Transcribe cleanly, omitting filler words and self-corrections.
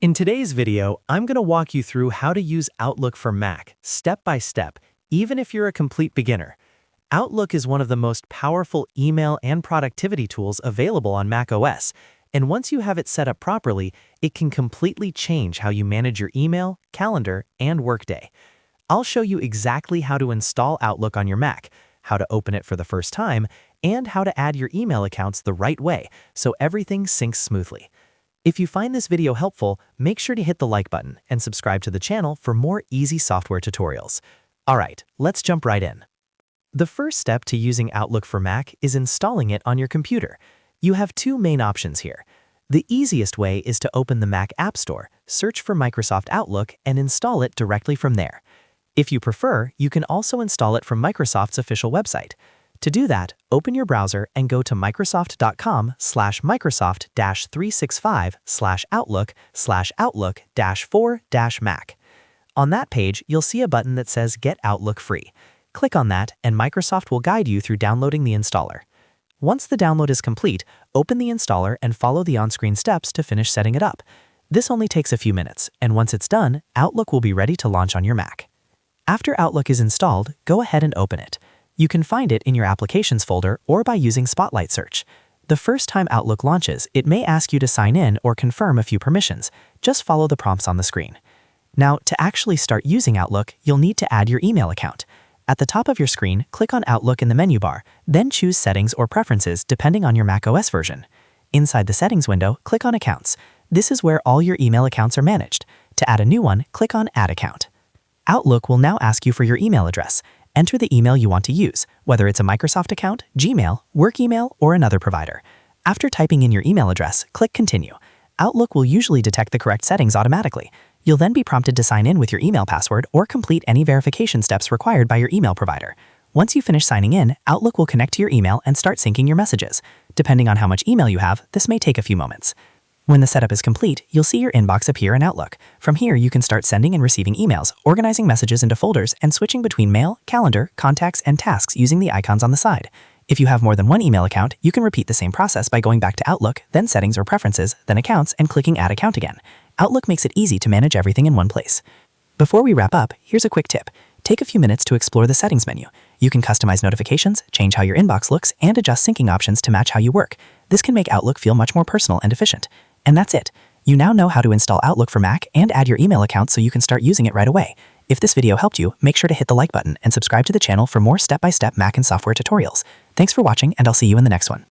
In today's video, I'm going to walk you through how to use Outlook for Mac, step by step, even if you're a complete beginner. Outlook is one of the most powerful email and productivity tools available on macOS, and once you have it set up properly, it can completely change how you manage your email, calendar, and workday. I'll show you exactly how to install Outlook on your Mac, how to open it for the first time, and how to add your email accounts the right way so everything syncs smoothly. If you find this video helpful, make sure to hit the like button and subscribe to the channel for more easy software tutorials. Alright, let's jump right in. The first step to using Outlook for Mac is installing it on your computer. You have two main options here. The easiest way is to open the Mac App Store, search for Microsoft Outlook, and install it directly from there. If you prefer, you can also install it from Microsoft's official website. To do that, open your browser and go to microsoft.com/microsoft-365/outlook/outlook-4-Mac. On that page, you'll see a button that says Get Outlook Free. Click on that and Microsoft will guide you through downloading the installer. Once the download is complete, open the installer and follow the on-screen steps to finish setting it up. This only takes a few minutes, and once it's done, Outlook will be ready to launch on your Mac. After Outlook is installed, go ahead and open it. You can find it in your Applications folder or by using Spotlight Search. The first time Outlook launches, it may ask you to sign in or confirm a few permissions. Just follow the prompts on the screen. Now, to actually start using Outlook, you'll need to add your email account. At the top of your screen, click on Outlook in the menu bar, then choose Settings or Preferences depending on your macOS version. Inside the Settings window, click on Accounts. This is where all your email accounts are managed. To add a new one, click on Add Account. Outlook will now ask you for your email address. Enter the email you want to use, whether it's a Microsoft account, Gmail, work email, or another provider. After typing in your email address, click Continue. Outlook will usually detect the correct settings automatically. You'll then be prompted to sign in with your email password or complete any verification steps required by your email provider. Once you finish signing in, Outlook will connect to your email and start syncing your messages. Depending on how much email you have, this may take a few moments. When the setup is complete, you'll see your inbox appear in Outlook. From here, you can start sending and receiving emails, organizing messages into folders, and switching between mail, calendar, contacts, and tasks using the icons on the side. If you have more than one email account, you can repeat the same process by going back to Outlook, then Settings or Preferences, then Accounts, and clicking Add Account again. Outlook makes it easy to manage everything in one place. Before we wrap up, here's a quick tip. Take a few minutes to explore the Settings menu. You can customize notifications, change how your inbox looks, and adjust syncing options to match how you work. This can make Outlook feel much more personal and efficient. And that's it. You now know how to install Outlook for Mac and add your email account so you can start using it right away. If this video helped you, make sure to hit the like button and subscribe to the channel for more step-by-step Mac and software tutorials. Thanks for watching, and I'll see you in the next one.